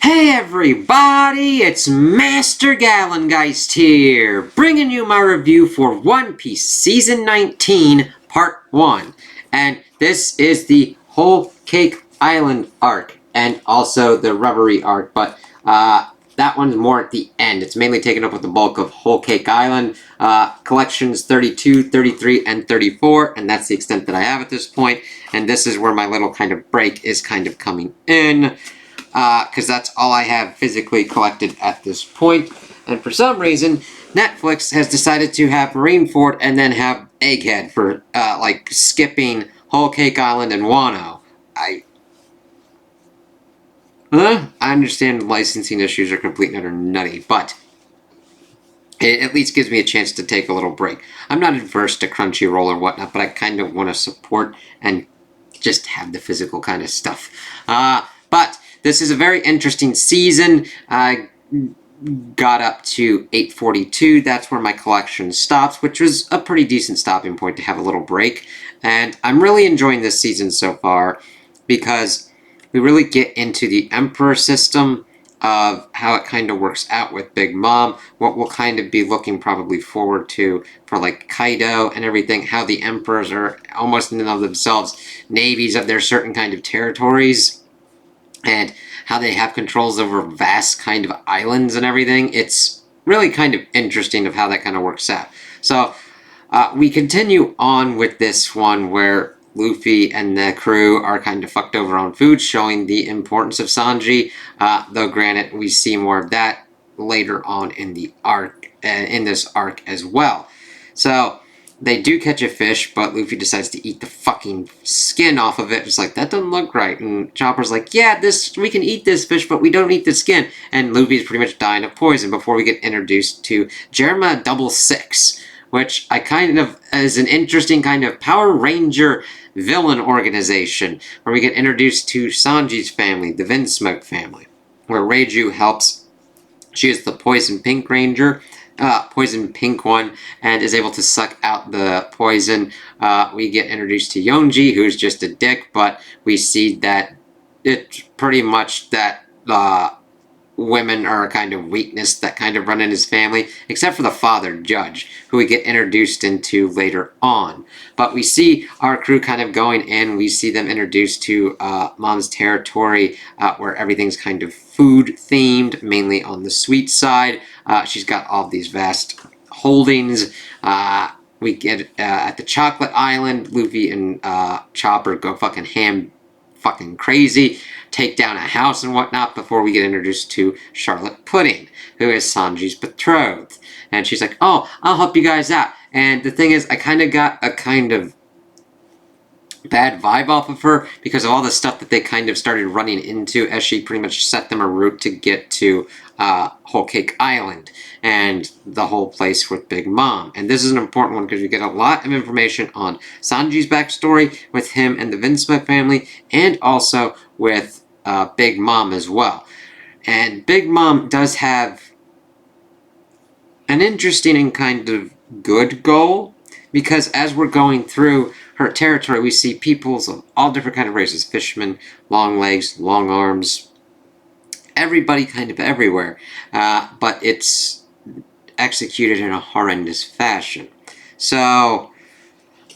Hey everybody, it's Master Gallengeist here, bringing you my review for One Piece Season 19, Part 1. And this is the Whole Cake Island arc, and also the Rubbery arc, but that one's more at the end. It's mainly taken up with the bulk of Whole Cake Island, collections 32, 33, and 34, and that's the extent that I have at this point. And this is where my little kind of break is kind of coming in. Because that's all I have physically collected at this point. And for some reason, Netflix has decided to have Marineford and then have Egghead for, like, skipping Whole Cake Island and Wano. I understand licensing issues are complete and utter nutty, but it at least gives me a chance to take a little break. I'm not adverse to Crunchyroll or whatnot, but I kind of want to support and just have the physical kind of stuff. But this is a very interesting season. I got up to 842. That's where my collection stops, which was a pretty decent stopping point to have a little break. And I'm really enjoying this season so far because we really get into the Emperor system of how it kind of works out with Big Mom, what we'll kind of be looking probably forward to for like Kaido and everything, how the Emperors are almost in and of themselves navies of their certain kind of territories, and how they have controls over vast kind of islands and everything. It's really kind of interesting of how that kind of works out. So we continue on with this one where Luffy and the crew are kind of fucked over on food, showing the importance of Sanji. Though granted, we see more of that later on in the arc, in this arc as well. So they do catch a fish, but Luffy decides to eat the fucking skin off of it. It's like, that doesn't look right. And Chopper's like, yeah, we can eat this fish, but we don't eat the skin. And Luffy's pretty much dying of poison before we get introduced to Jerma 66, which I kind of is an interesting kind of Power Ranger villain organization, where we get introduced to Sanji's family, the Vinsmoke family, where Reiju helps. She is the Poison Pink Ranger, Poison Pink one, and is able to suck out the poison. We get introduced to Yonji, who's just a dick, but we see that it's pretty much that women are a kind of weakness that kind of run in his family, except for the father, Judge, who we get introduced into later on. But we see our crew kind of going in. We see them introduced to Mom's territory, where everything's kind of food-themed, mainly on the sweet side. She's got all these vast holdings. We get at the Chocolate Island, Luffy and Chopper go fucking crazy, take down a house and whatnot before we get introduced to Charlotte Pudding, who is Sanji's betrothed. And she's like, oh, I'll help you guys out. And the thing is, I kind of got a kind of bad vibe off of her because of all the stuff that they kind of started running into as she pretty much set them a route to get to Whole Cake Island and the whole place with Big Mom. And this is an important one because we get a lot of information on Sanji's backstory with him and the Vinsmoke family, and also with Big Mom as well. And Big Mom does have an interesting and kind of good goal, because as we're going through her territory, we see peoples of all different kind of races. Fishermen, long legs, long arms, everybody kind of everywhere. But it's executed in a horrendous fashion. So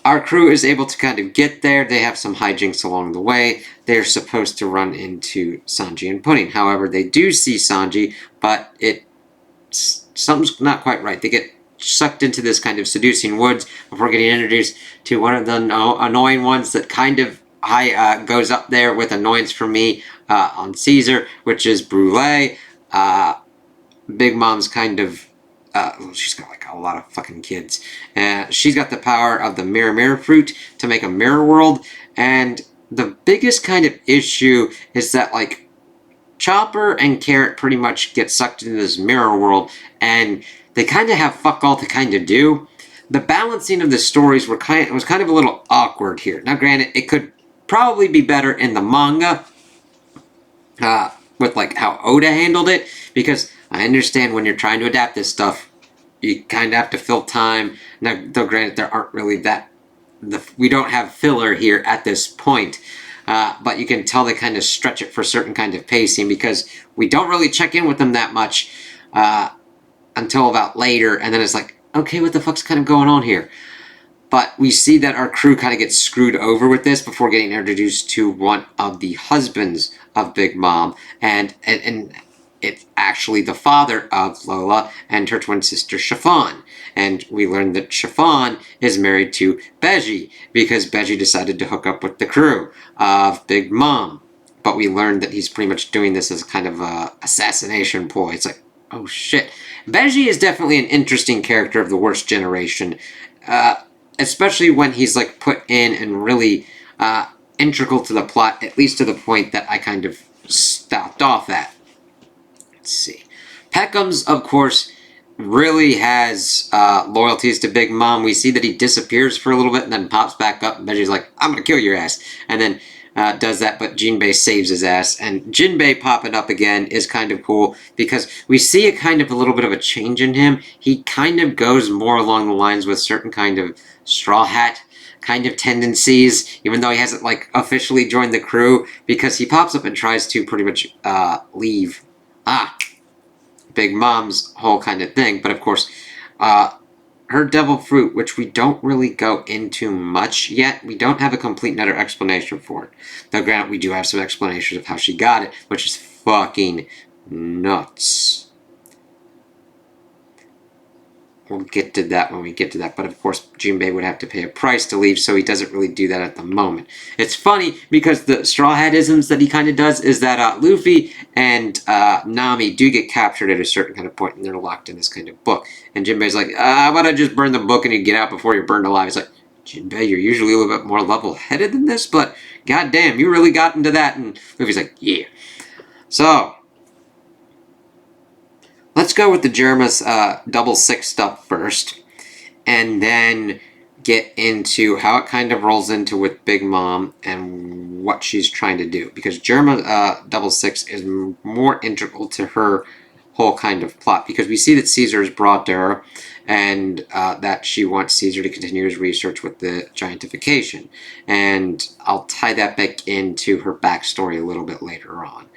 our crew is able to kind of get there. They have some hijinks along the way. They're supposed to run into Sanji and Pudding. However, they do see Sanji, but something's not quite right. They get sucked into this kind of seducing woods before getting introduced to one of the annoying ones that kind of goes up there with annoyance for me on Caesar, which is Brûlée. Big Mom's kind of she's got like a lot of fucking kids. She's got the power of the mirror fruit to make a mirror world, and the biggest kind of issue is that like Chopper and Carrot pretty much get sucked into this mirror world, and they kind of have fuck all to kind of do. The balancing of the stories was kind of a little awkward here. Now, granted, it could probably be better in the manga with like how Oda handled it, because I understand when you're trying to adapt this stuff, you kind of have to fill time. Now, though granted, there aren't really we don't have filler here at this point. but you can tell they kind of stretch it for certain kind of pacing because we don't really check in with them that much until about later, and then it's like, okay, what the fuck's kind of going on here? But we see that our crew kind of gets screwed over with this before getting introduced to one of the husbands of Big Mom, and it's actually the father of Lola and her twin sister Chiffon. And we learn that Chiffon is married to Beji because Beji decided to hook up with the crew of Big Mom. But we learned that he's pretty much doing this as kind of a assassination ploy. It's like, oh shit. Beji is definitely an interesting character of the worst generation. Especially when he's like put in and really integral to the plot, at least to the point that I kind of stopped off at. Let's see. Peckham's, of course, really has loyalties to Big Mom. We see that he disappears for a little bit and then pops back up, and Beji's like, I'm gonna kill your ass. And then does that, but Jinbei saves his ass. And Jinbei popping up again is kind of cool because we see a kind of a little bit of a change in him. He kind of goes more along the lines with certain kind of Straw Hat kind of tendencies, even though he hasn't like officially joined the crew, because he pops up and tries to pretty much leave Big Mom's whole kind of thing. But of course, her devil fruit, which we don't really go into much yet, we don't have a complete and utter explanation for it. Though granted, we do have some explanations of how she got it, which is fucking nuts. We'll get to that when we get to that. But of course, Jinbei would have to pay a price to leave, so he doesn't really do that at the moment. It's funny because the Straw Hat-isms that he kind of does is that Luffy and Nami do get captured at a certain kind of point, and they're locked in this kind of book. And Jinbei's like, how about I just burn the book and you get out before you're burned alive? He's like, Jinbei, you're usually a little bit more level-headed than this, but goddamn, you really got into that. And Luffy's like, yeah. So let's go with the Germa's double six stuff first, and then get into how it kind of rolls into with Big Mom and what she's trying to do. Because Germa double six is more integral to her whole kind of plot. Because we see that Caesar is brought to her, and that she wants Caesar to continue his research with the giantification. And I'll tie that back into her backstory a little bit later on.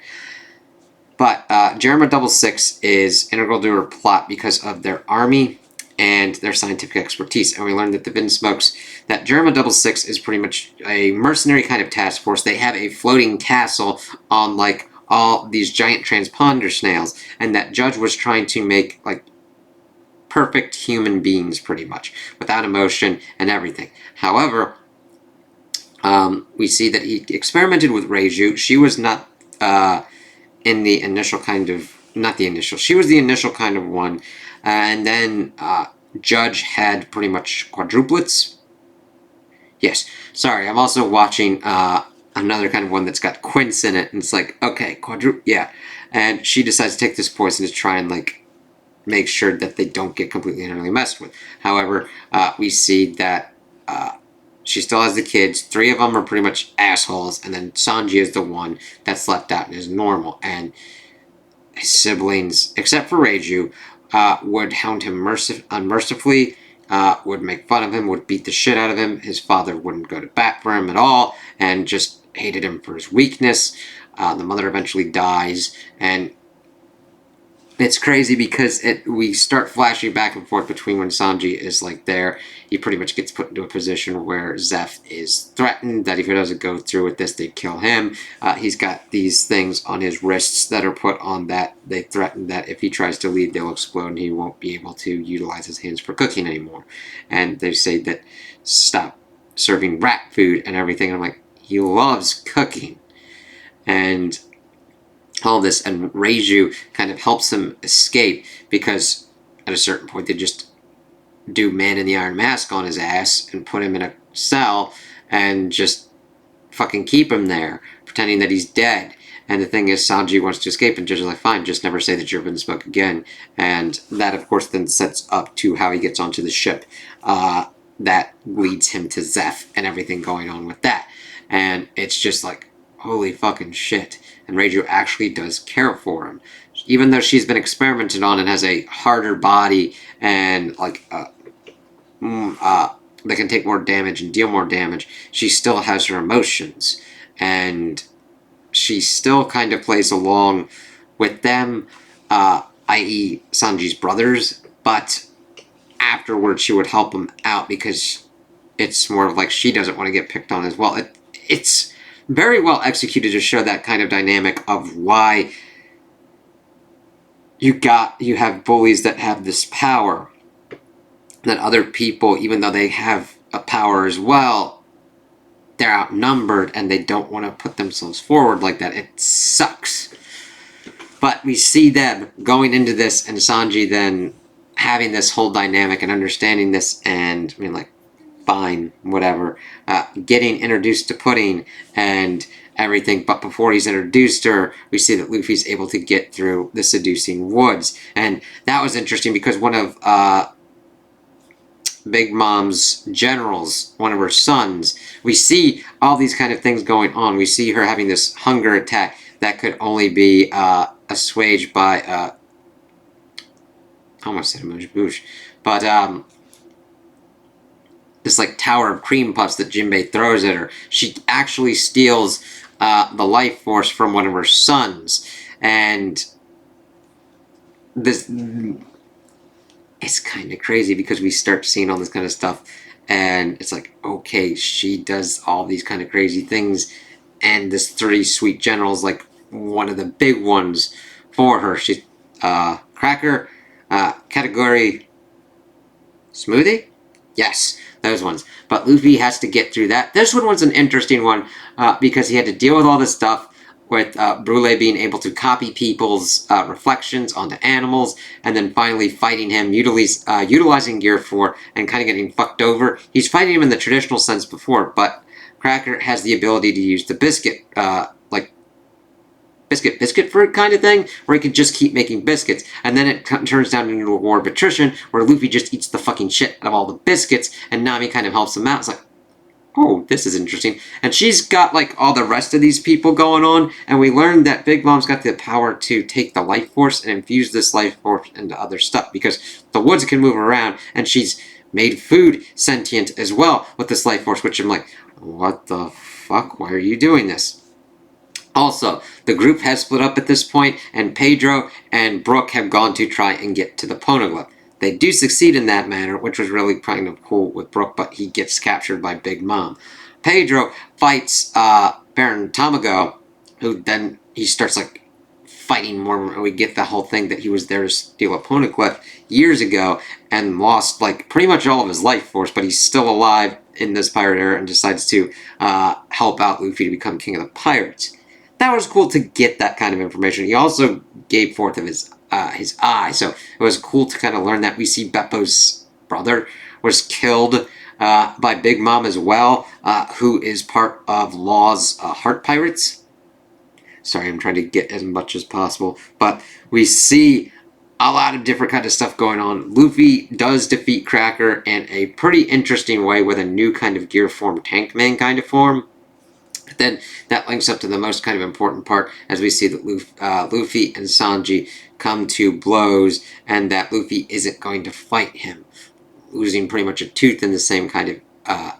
But Jerema Double Six is integral to her plot because of their army and their scientific expertise. And we learned that the Vinsmokes, that Jerema Double Six is pretty much a mercenary kind of task force. They have a floating castle on like all these giant transponder snails, and that Judge was trying to make like perfect human beings pretty much, without emotion and everything. However, we see that he experimented with Reiju. She was not in the initial kind of, not the initial, she was the initial kind of one, and then Judge had pretty much quadruplets. Yes, sorry, I'm also watching another kind of one that's got quince in it, and it's like, okay, yeah, and she decides to take this poison to try and like make sure that they don't get completely and utterly messed with. However, we see that she still has the kids. 3 of them are pretty much assholes, and then Sanji is the one that's left out and is normal. And his siblings, except for Reiju, would hound him unmercifully, would make fun of him, would beat the shit out of him. His father wouldn't go to bat for him at all, and just hated him for his weakness. The mother eventually dies, and it's crazy because we start flashing back and forth between when Sanji is like there. He pretty much gets put into a position where Zeph is threatened that if he doesn't go through with this, they kill him. He's got these things on his wrists that are put on that they threaten that if he tries to leave, they'll explode and he won't be able to utilize his hands for cooking anymore. And they say that stop serving rat food and everything. And I'm like, he loves cooking. And all this, and Reiju kind of helps him escape because at a certain point they just do Man in the Iron Mask on his ass and put him in a cell and just fucking keep him there, pretending that he's dead. And the thing is, Sanji wants to escape, and Judge is like, fine, just never say that you're Vinsmoke again. And that, of course, then sets up to how he gets onto the ship. That leads him to Zeph and everything going on with that. And it's just like, holy fucking shit. And Reiju actually does care for him. Even though she's been experimented on and has a harder body and like that can take more damage and deal more damage, she still has her emotions. and she still kind of plays along with them, i.e. Sanji's brothers, but afterwards she would help him out because it's more of like she doesn't want to get picked on as well. It's very well executed to show that kind of dynamic of why you have bullies that have this power that other people, even though they have a power as well, they're outnumbered and they don't want to put themselves forward like that. It sucks. But we see them going into this and Sanji then having this whole dynamic and understanding this and I mean like, fine, whatever. Getting introduced to Pudding and everything, but before he's introduced her, we see that Luffy's able to get through the seducing woods. And that was interesting because one of Big Mom's generals, one of her sons, we see all these kind of things going on. We see her having this hunger attack that could only be assuaged by, I almost said Amuse-Bouche, but this like tower of cream puffs that Jinbei throws at her. She actually steals the life force from one of her sons, and this it's kind of crazy because we start seeing all this kind of stuff, and it's like, okay, she does all these kind of crazy things, and this three sweet generals like one of the big ones for her. She's Cracker, category Smoothie. Yes, those ones. But Luffy has to get through that. This one was an interesting one because he had to deal with all this stuff with Brule being able to copy people's reflections onto animals, and then finally fighting him, utilizing Gear 4 and kind of getting fucked over. He's fighting him in the traditional sense before, but Cracker has the ability to use the biscuit, like biscuit fruit kind of thing, where he can just keep making biscuits, and then it turns down into a war of attrition where Luffy just eats the fucking shit out of all the biscuits, and Nami kind of helps him out. It's like, oh, this is interesting. And she's got like all the rest of these people going on, and we learned that Big Mom's got the power to take the life force and infuse this life force into other stuff because the woods can move around, and she's made food sentient as well with this life force, which I'm like, what the fuck? Why are you doing this? Also, the group has split up at this point, and Pedro and Brook have gone to try and get to the Poneglyph. They do succeed in that manner, which was really kind of cool with Brook, but he gets captured by Big Mom. Pedro fights Baron Tamago, who then he starts like fighting more, and we get the whole thing that he was there to steal a Poneglyph years ago and lost like pretty much all of his life force, but he's still alive in this pirate era and decides to help out Luffy to become king of the pirates. That was cool to get that kind of information. He also gave forth of his eye, so it was cool to kind of learn that. We see Beppo's brother was killed by Big Mom as well, who is part of Law's Heart Pirates. Sorry, I'm trying to get as much as possible, but we see a lot of different kind of stuff going on. Luffy does defeat Cracker in a pretty interesting way with a new kind of gear form, Tank Man kind of form. But then that links up to the most kind of important part as we see that Luffy and Sanji come to blows and that Luffy isn't going to fight him, losing pretty much a tooth in the same kind of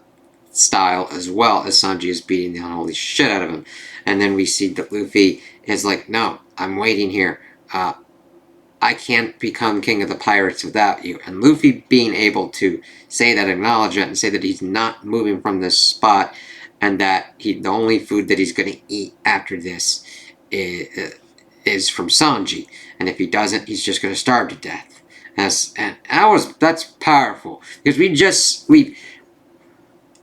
style as well as Sanji is beating the unholy shit out of him. And then we see that Luffy is like, no, I'm waiting here. I can't become king of the pirates without you. And Luffy being able to say that, acknowledge that, and say that he's not moving from this spot, and that the only food that he's going to eat after this is from Sanji, and if he doesn't, he's just going to starve to death. That's powerful because we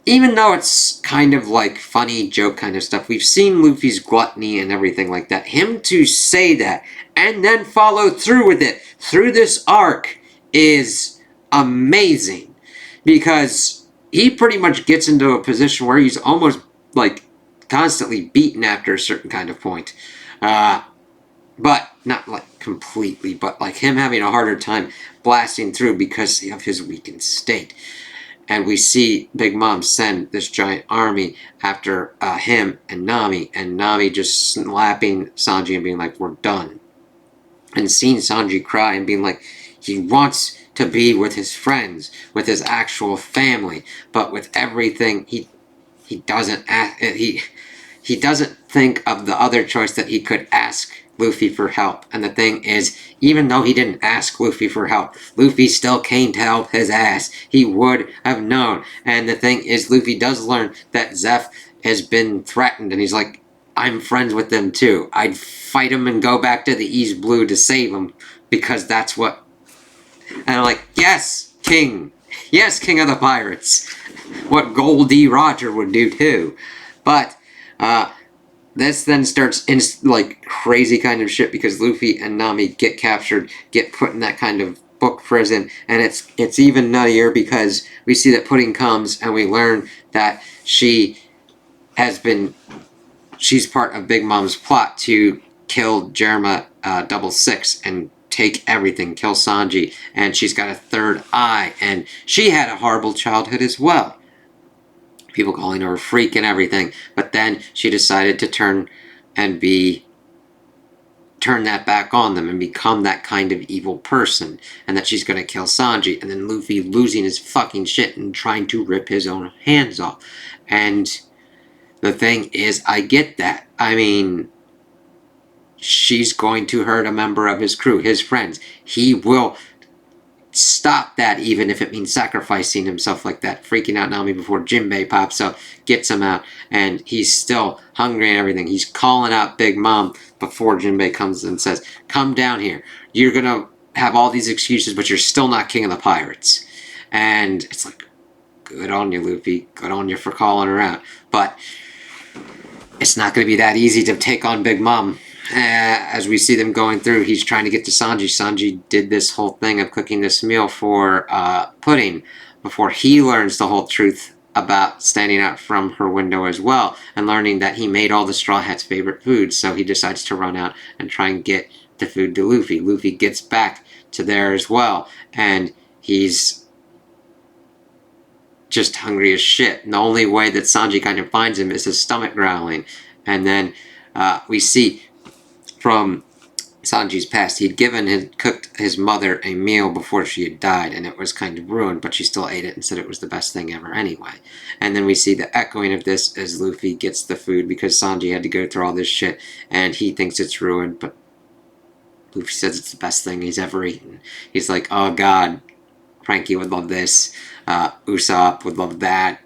even though it's kind of like funny joke kind of stuff, we've seen Luffy's gluttony and everything like that. Him to say that and then follow through with it through this arc is amazing because he pretty much gets into a position where he's almost like constantly beaten after a certain kind of point. But not like completely, but like him having a harder time blasting through because of his weakened state. And we see Big Mom send this giant army after him and Nami just slapping Sanji and being like, we're done. And seeing Sanji cry and being like, he wants to be with his friends, with his actual family, but with everything, he doesn't, he doesn't think of the other choice that he could ask Luffy for help. And the thing is, even though he didn't ask Luffy for help, Luffy still came to help his ass. He would have known. And the thing is, Luffy does learn that Zeph has been threatened, and he's like, I'm friends with them too. I'd fight him and go back to the East Blue to save him, because that's what... And I'm like, yes, King. Yes, King of the Pirates. What Goldie Roger would do too. But, this then starts in like crazy kind of shit, because Luffy and Nami get captured, get put in that kind of book prison, and it's even nuttier because we see that Pudding comes and we learn that she's part of Big Mom's plot to kill Jerma 66 and take everything, kill Sanji, and she's got a third eye, and she had a horrible childhood as well. People calling her a freak and everything, but then she decided to turn that back on them and become that kind of evil person, and that she's going to kill Sanji, and then Luffy losing his fucking shit and trying to rip his own hands off. And the thing is, I get that. I mean, she's going to hurt a member of his crew, his friends. He will stop that, even if it means sacrificing himself like that, freaking out Nami before Jinbei pops up, gets him out, and he's still hungry and everything. He's calling out Big Mom before Jinbei comes and says, come down here. You're gonna have all these excuses, but you're still not king of the pirates. And it's like, good on you, Luffy. Good on you for calling her out. But it's not going to be that easy to take on Big Mom. As we see them going through, he's trying to get to Sanji. Sanji did this whole thing of cooking this meal for Pudding before he learns the whole truth about standing out from her window as well, and learning that he made all the Straw Hat's favorite foods. So he decides to run out and try and get the food to Luffy. Luffy gets back to there as well, and he's just hungry as shit. And the only way that Sanji kind of finds him is his stomach growling. And then we see from Sanji's past, he'd cooked his mother a meal before she had died, and it was kind of ruined, but she still ate it and said it was the best thing ever anyway. And then we see the echoing of this as Luffy gets the food, because Sanji had to go through all this shit, and he thinks it's ruined, but Luffy says it's the best thing he's ever eaten. He's like, oh god, Frankie would love this, Usopp would love that,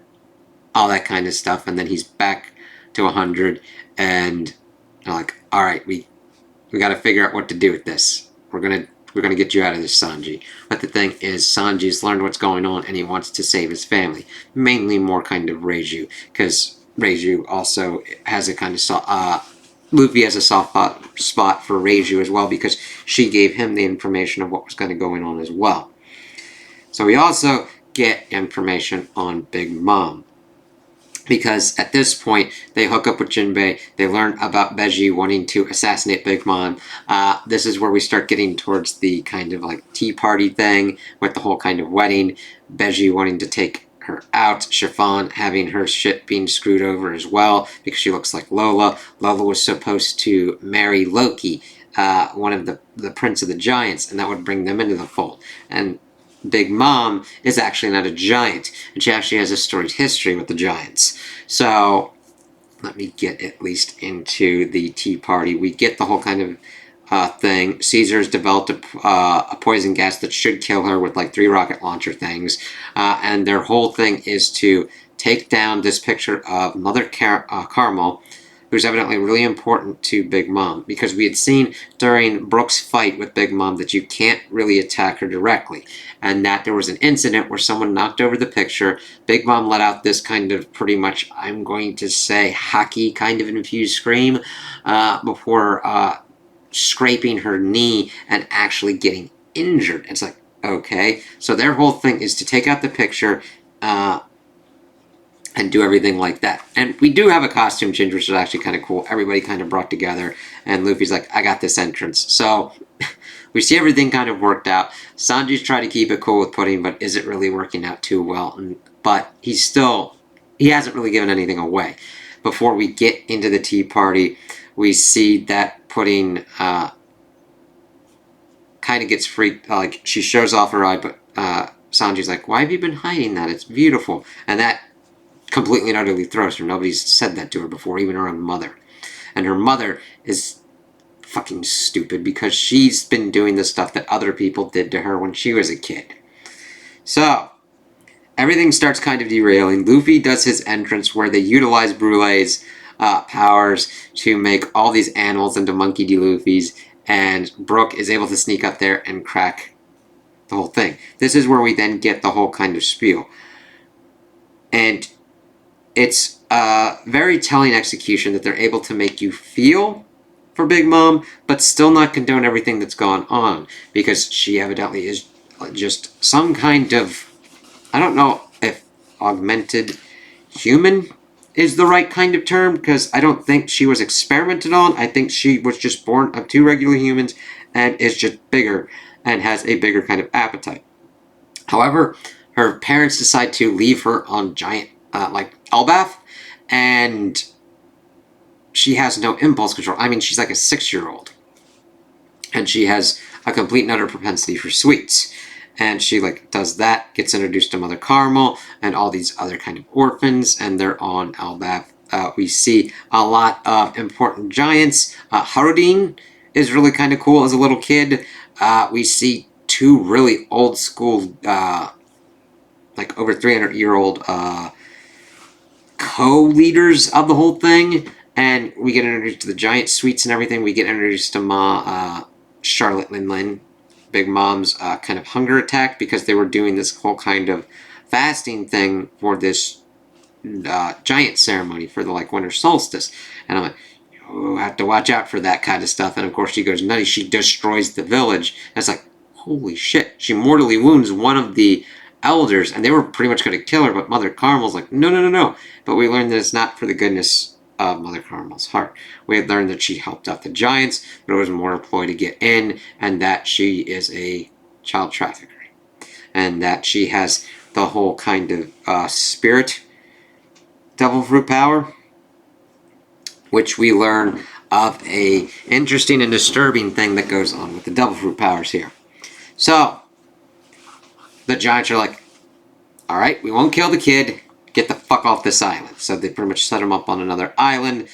all that kind of stuff. And then he's back to 100, and they're like, alright, we got to figure out what to do with this. We're gonna get you out of this, Sanji. But the thing is, Sanji's learned what's going on, and he wants to save his family. Mainly more kind of Reiju, because Reiju also has a kind of Luffy has a soft spot for Reiju as well, because she gave him the information of what was going to go on as well. So we also get information on Big Mom, because at this point they hook up with Jinbei. They learn about Beji wanting to assassinate Big Mom. This is where we start getting towards the kind of like tea party thing with the whole kind of wedding. Beji wanting to take her out. Chiffon having her shit being screwed over as well because she looks like Lola. Lola was supposed to marry Loki, one of the Prince of the Giants, and that would bring them into the fold. And Big Mom is actually not a giant, and she actually has a storied history with the giants. So let me get at least into the tea party. We get the whole kind of thing. Caesar's developed a poison gas that should kill her with like 3 rocket launcher things, and their whole thing is to take down this picture of Mother Carmel, who's evidently really important to Big Mom, because we had seen during Brooke's fight with Big Mom that you can't really attack her directly, and that there was an incident where someone knocked over the picture. Big Mom let out this kind of pretty much, I'm going to say, hockey kind of infused scream before scraping her knee and actually getting injured. It's like, okay, so their whole thing is to take out the picture and do everything like that. And we do have a costume change, which is actually kind of cool. Everybody kind of brought together, and Luffy's like, I got this entrance. So we see everything kind of worked out. Sanji's trying to keep it cool with Pudding, but is it really working out too well? But he hasn't really given anything away. Before we get into the tea party, we see that Pudding kind of gets freaked. Like, she shows off her eye, but Sanji's like, why have you been hiding that? It's beautiful. And that completely and utterly throws her. Nobody's said that to her before, even her own mother. And her mother is fucking stupid because she's been doing the stuff that other people did to her when she was a kid. So, everything starts kind of derailing. Luffy does his entrance where they utilize Brulee's powers to make all these animals into Monkey D. Luffy's, and Brook is able to sneak up there and crack the whole thing. This is where we then get the whole kind of spiel. And it's a very telling execution that they're able to make you feel for Big Mom, but still not condone everything that's gone on, because she evidently is just some kind of, I don't know if augmented human is the right kind of term, because I don't think she was experimented on. I think she was just born of two regular humans and is just bigger and has a bigger kind of appetite. However, her parents decide to leave her on giant, Elbaf, and she has no impulse control. I mean, she's like a 6-year-old, and she has a complete and utter propensity for sweets. And she does that, gets introduced to Mother Carmel and all these other kind of orphans, and they're on Elbaf. We see a lot of important giants. Harudin is really kind of cool as a little kid. We see two really old school, over 300-year-old co-leaders of the whole thing, and we get introduced to the giant sweets and everything. We get introduced to Charlotte Linlin, Big Mom's kind of hunger attack, because they were doing this whole kind of fasting thing for this giant ceremony for the winter solstice. And I'm like, you have to watch out for that kind of stuff. And of course she goes nutty. She destroys the village. And it's like, holy shit. She mortally wounds one of the elders, and they were pretty much going to kill her, but Mother Carmel's like, no. But we learned that it's not for the goodness of Mother Carmel's heart. We had learned that she helped out the giants, but it was more a ploy to get in, and that she is a child trafficker. And that she has the whole kind of spirit devil fruit power, which we learn of a interesting and disturbing thing that goes on with the devil fruit powers here. So, the giants are like, alright, we won't kill the kid, get the fuck off this island. So they pretty much set him up on another island,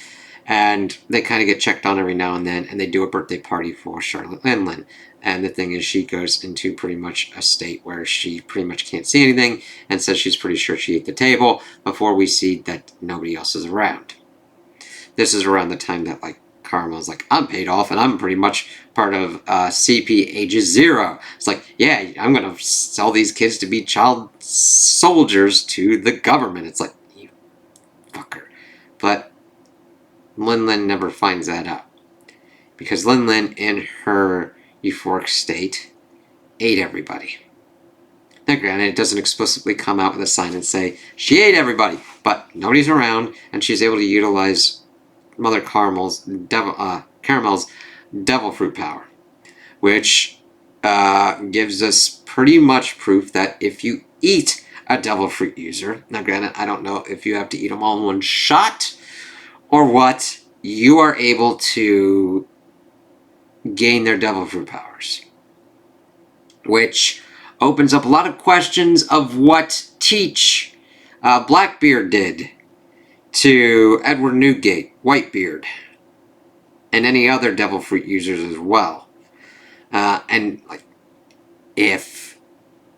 and they kind of get checked on every now and then, and they do a birthday party for Charlotte Linlin. And the thing is, she goes into pretty much a state where she pretty much can't see anything, and says she's pretty sure she ate the table, before we see that nobody else is around. This is around the time that, Carmel's like, I'm paid off, and I'm pretty much part of CP Ages 0. It's like, yeah, I'm going to sell these kids to be child soldiers to the government. It's like, you fucker. But Linlin never finds that out. Because Linlin, in her euphoric state, ate everybody. Now, granted, it doesn't explicitly come out with a sign and say, she ate everybody, but nobody's around, and she's able to utilize Mother Caramel's devil fruit power, which gives us pretty much proof that if you eat a devil fruit user, now granted, I don't know if you have to eat them all in one shot or what, you are able to gain their devil fruit powers, which opens up a lot of questions of what Teach Blackbeard did to Edward Newgate, Whitebeard, and any other devil fruit users as well. And if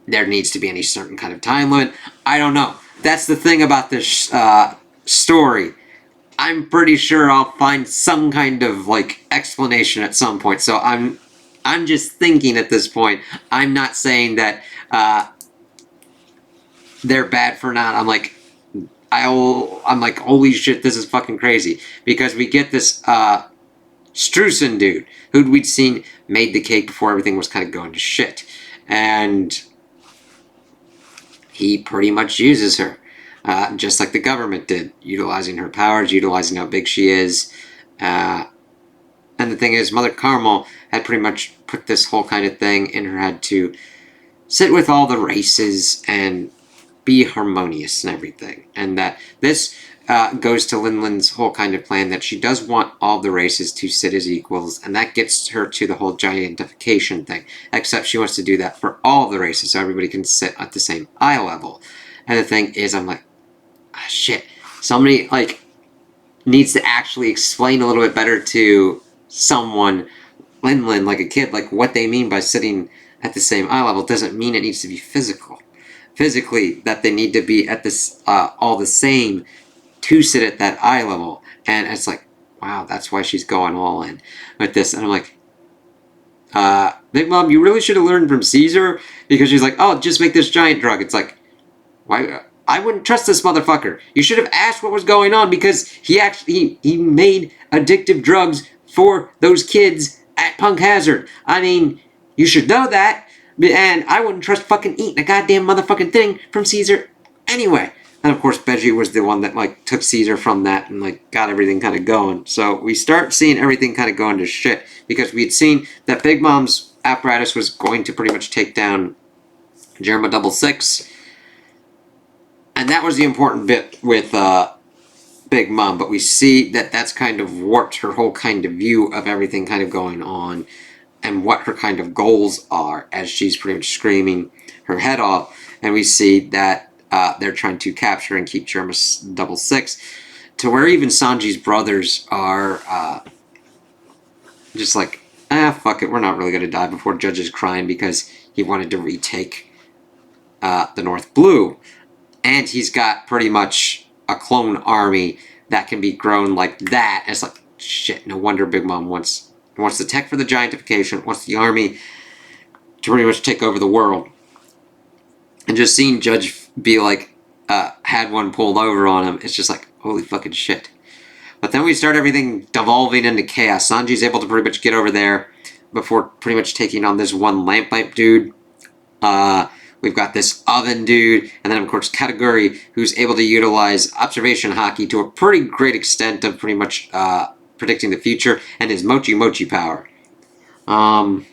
there needs to be any certain kind of time limit, I don't know. That's the thing about this story. I'm pretty sure I'll find some kind of explanation at some point. So I'm just thinking at this point. I'm not saying that they're bad for not. I'm like, holy shit, this is fucking crazy. Because we get this Strusen dude, who we'd seen made the cake before everything was kind of going to shit. And he pretty much uses her, just like the government did, utilizing her powers, utilizing how big she is. And the thing is, Mother Carmel had pretty much put this whole kind of thing in her head to sit with all the races and be harmonious and everything. And that this goes to Linlin's whole kind of plan that she does want all the races to sit as equals, and that gets her to the whole giantification thing. Except she wants to do that for all the races, so everybody can sit at the same eye level. And the thing is, I'm like, shit. Somebody, like, needs to actually explain a little bit better to someone, Lin, like a kid, like what they mean by sitting at the same eye level. Doesn't mean it needs to be physical. Physically, that they need to be at this all the same to sit at that eye level. And it's like, wow, that's why she's going all in with this. And I'm like, Big Mom, you really should have learned from Caesar, because she's like, oh, just make this giant drug. It's like, why? I wouldn't trust this motherfucker. You should have asked what was going on, because he made addictive drugs for those kids at Punk Hazard. I mean, you should know that. And I wouldn't trust fucking eating a goddamn motherfucking thing from Caesar anyway. And of course, Beji was the one that like took Caesar from that and like got everything kind of going. So we start seeing everything kind of going to shit, because we'd seen that Big Mom's apparatus was going to pretty much take down Jerma 66. And that was the important bit with Big Mom. But we see that that's kind of warped her whole kind of view of everything kind of going on, and what her kind of goals are, as she's pretty much screaming her head off. And we see that they're trying to capture and keep Jerma 66, to where even Sanji's brothers are just like, fuck it, we're not really going to die before Judge is crying, because he wanted to retake the North Blue. And he's got pretty much a clone army that can be grown like that. And it's like, shit, no wonder Big Mom wants the tech for the giantification, wants the army to pretty much take over the world. And just seeing Judge be like, had one pulled over on him, it's just like, holy fucking shit. But then we start everything devolving into chaos. Sanji's able to pretty much get over there before pretty much taking on this one lamp dude. We've got this oven dude, and then of course Kataguri, who's able to utilize observation hockey to a pretty great extent of pretty much predicting the future, and his mochi power. But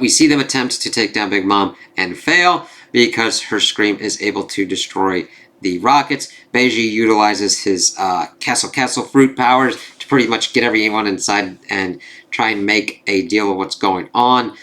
we see them attempt to take down Big Mom and fail, because her scream is able to destroy the rockets. Beiji utilizes his castle fruit powers to pretty much get everyone inside and try and make a deal of what's going on.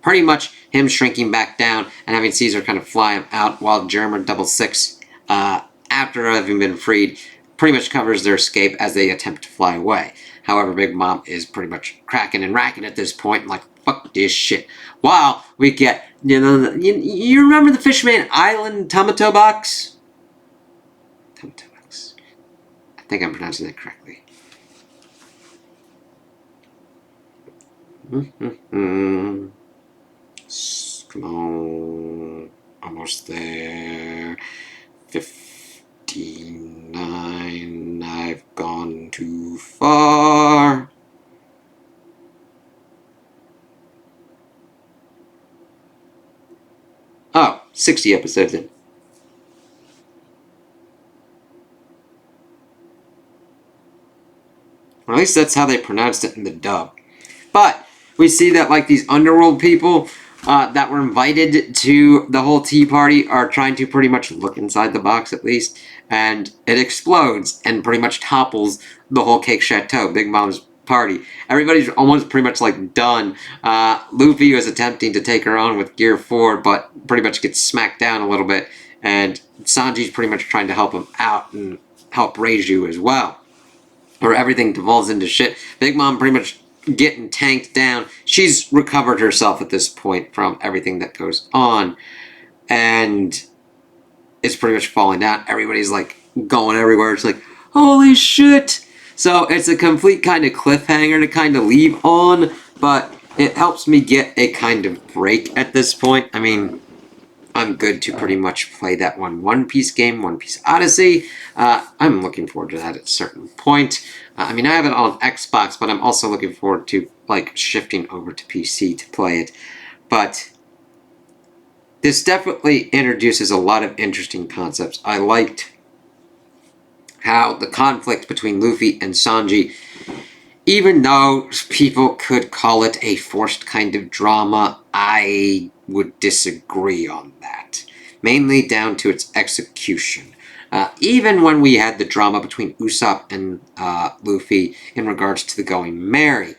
Pretty much him shrinking back down and having Caesar kind of fly him out, while Jerma 66, after having been freed, pretty much covers their escape as they attempt to fly away. However, Big Mom is pretty much cracking and racking at this point, like, fuck this shit. While we get, you remember the Fishman Island tomato box? Tomato box. I think I'm pronouncing that correctly. Come on. Almost there. 59. I've gone too far. Oh, 60 episodes in. Or at least that's how they pronounced it in the dub. But we see that like these underworld people that were invited to the whole tea party are trying to pretty much look inside the box at least, and it explodes and pretty much topples the whole Cake Chateau, Big Mom's party. Everybody's almost pretty much like done. Luffy was attempting to take her on with Gear 4, but pretty much gets smacked down a little bit, and Sanji's pretty much trying to help him out and help Reiju as well. Or everything devolves into shit. Big Mom pretty much getting tanked down. She's recovered herself at this point from everything that goes on, and it's pretty much falling down. Everybody's like going everywhere. It's like, holy shit. So it's a complete kind of cliffhanger to kind of leave on, but it helps me get a kind of break at this point. I mean, I'm good to pretty much play that One Piece game, One Piece Odyssey. I'm looking forward to that at a certain point. I mean, I have it on Xbox, but I'm also looking forward to like shifting over to PC to play it. But this definitely introduces a lot of interesting concepts. I liked how the conflict between Luffy and Sanji, even though people could call it a forced kind of drama, I would disagree on that. Mainly down to its execution. Even when we had the drama between Usopp and Luffy in regards to the Going Merry,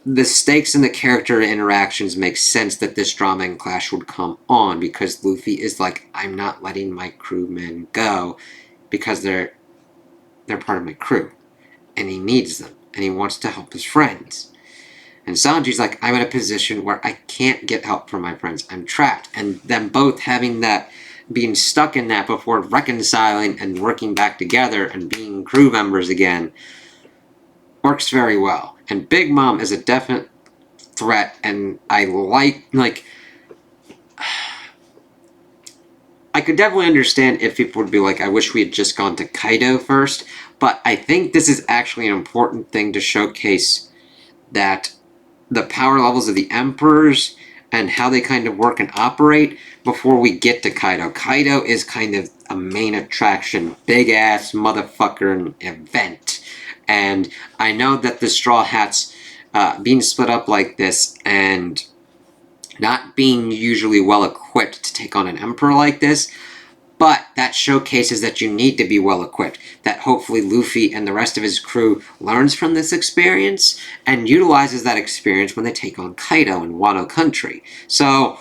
the stakes and the character interactions make sense that this drama and clash would come on, because Luffy is like, I'm not letting my crewmen go because they're part of my crew, and he needs them, and he wants to help his friends. And Sanji's like, I'm in a position where I can't get help from my friends. I'm trapped. And them both having that, being stuck in that before reconciling and working back together and being crew members again, works very well. And Big Mom is a definite threat, and I like, I could definitely understand if people would be like, I wish we had just gone to Kaido first, but I think this is actually an important thing to showcase that the power levels of the emperors and how they kind of work and operate before we get to Kaido. Kaido is kind of a main attraction, big ass motherfucker event. And I know that the Straw Hats being split up like this and not being usually well equipped to take on an emperor like this, but that showcases that you need to be well equipped. That hopefully Luffy and the rest of his crew learns from this experience and utilizes that experience when they take on Kaido in Wano country. So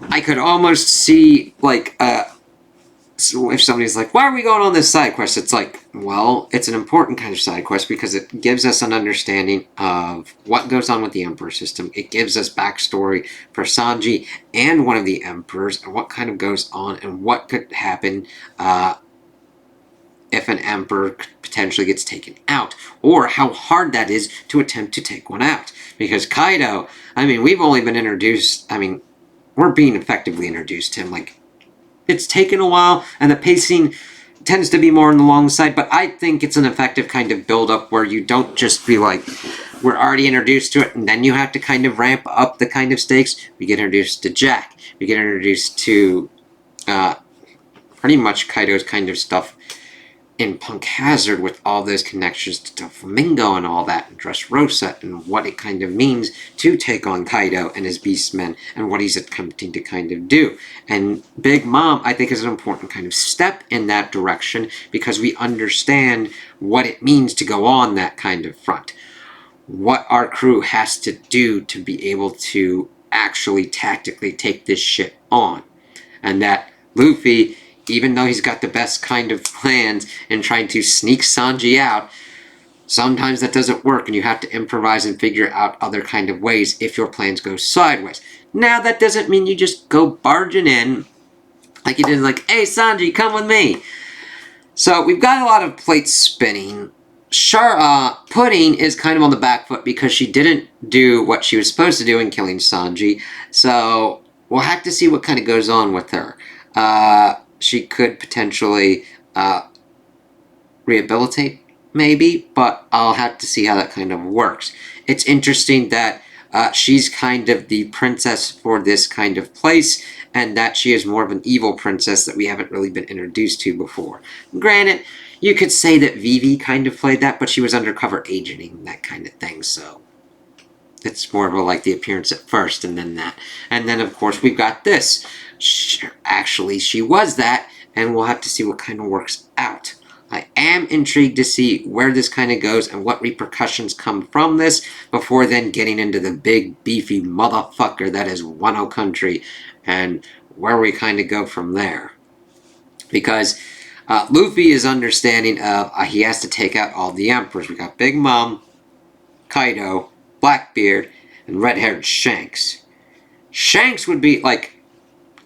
I could almost see, like, so if somebody's like, why are we going on this side quest? It's like, well, it's an important kind of side quest because it gives us an understanding of what goes on with the Emperor system. It gives us backstory for Sanji and one of the Emperors and what kind of goes on and what could happen if an Emperor potentially gets taken out, or how hard that is to attempt to take one out. Because Kaido, I mean, we've only been introduced, I mean, we're being effectively introduced to him, like, it's taken a while, and the pacing tends to be more on the long side, but I think it's an effective kind of build-up where you don't just be like, we're already introduced to it, and then you have to kind of ramp up the kind of stakes. We get introduced to Jack. We get introduced to pretty much Kaido's kind of stuff in Punk Hazard with all those connections to Flamingo and all that, and Dressrosa, and what it kind of means to take on Kaido and his Beastmen, and what he's attempting to kind of do. And Big Mom, I think, is an important kind of step in that direction, because we understand what it means to go on that kind of front. What our crew has to do to be able to actually tactically take this shit on. And that Luffy, even though he's got the best kind of plans in trying to sneak Sanji out, sometimes that doesn't work, and you have to improvise and figure out other kind of ways if your plans go sideways. Now, that doesn't mean you just go barging in like you did, like, hey, Sanji, come with me. So we've got a lot of plates spinning. Pudding is kind of on the back foot because she didn't do what she was supposed to do in killing Sanji. So we'll have to see what kind of goes on with her. She could potentially rehabilitate, maybe, but I'll have to see how that kind of works. It's interesting that she's kind of the princess for this kind of place, and that she is more of an evil princess that we haven't really been introduced to before. Granted, you could say that Vivi kind of played that, but she was undercover agenting, that kind of thing, so it's more of a, like, the appearance at first, and then that. And then, of course, we've got this. Actually, she was that, and we'll have to see what kind of works out. I am intrigued to see where this kind of goes and what repercussions come from this before then getting into the big, beefy motherfucker that is Wano country and where we kind of go from there. Because Luffy is understanding of he has to take out all the emperors. We got Big Mom, Kaido, Blackbeard, and red-haired Shanks. Shanks would be, like,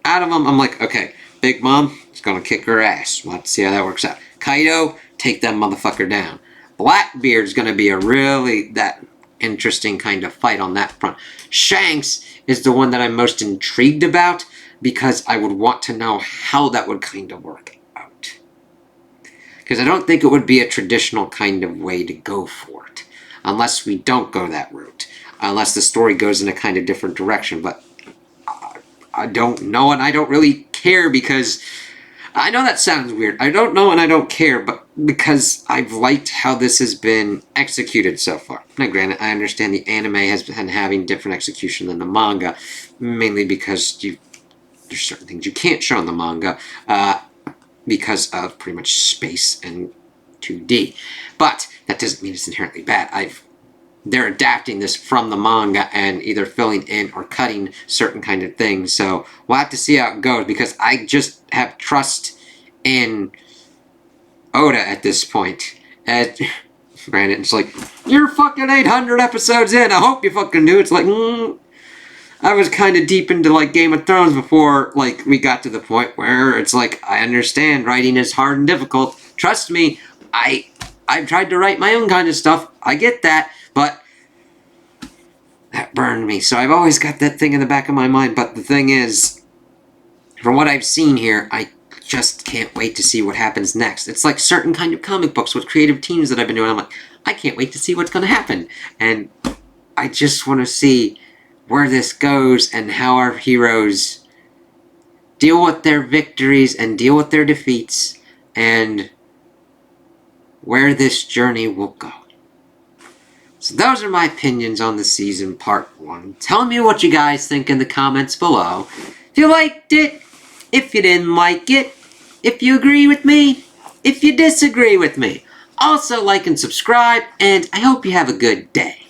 out of them, I'm like, okay, Big Mom is going to kick her ass. We'll have to see how that works out. Kaido, take that motherfucker down. Blackbeard's going to be a really that interesting kind of fight on that front. Shanks is the one that I'm most intrigued about because I would want to know how that would kind of work out. Because I don't think it would be a traditional kind of way to go for it. Unless we don't go that route. Unless the story goes in a kind of different direction. But I don't know, and I don't really care because I know that sounds weird. I don't know and I don't care, but because I've liked how this has been executed so far. Now, granted, I understand the anime has been having different execution than the manga, mainly because there's certain things you can't show in the manga because of pretty much space and 2D. But that doesn't mean it's inherently bad. I've they're adapting this from the manga and either filling in or cutting certain kind of things. So we'll have to see how it goes, because I just have trust in Oda at this point. And granted, it's like, you're fucking 800 episodes in, I hope you fucking do. It's like, I was kind of deep into like Game of Thrones before like we got to the point where it's like, I understand writing is hard and difficult. Trust me, I've tried to write my own kind of stuff. I get that, but that burned me. So I've always got that thing in the back of my mind. But the thing is, from what I've seen here, I just can't wait to see what happens next. It's like certain kind of comic books with creative teams that I've been doing. I'm like, I can't wait to see what's going to happen. And I just want to see where this goes and how our heroes deal with their victories and deal with their defeats, and where this journey will go. So those are my opinions on the season part 1. Tell me what you guys think in the comments below. If you liked it, if you didn't like it, if you agree with me, if you disagree with me. Also like and subscribe, and I hope you have a good day.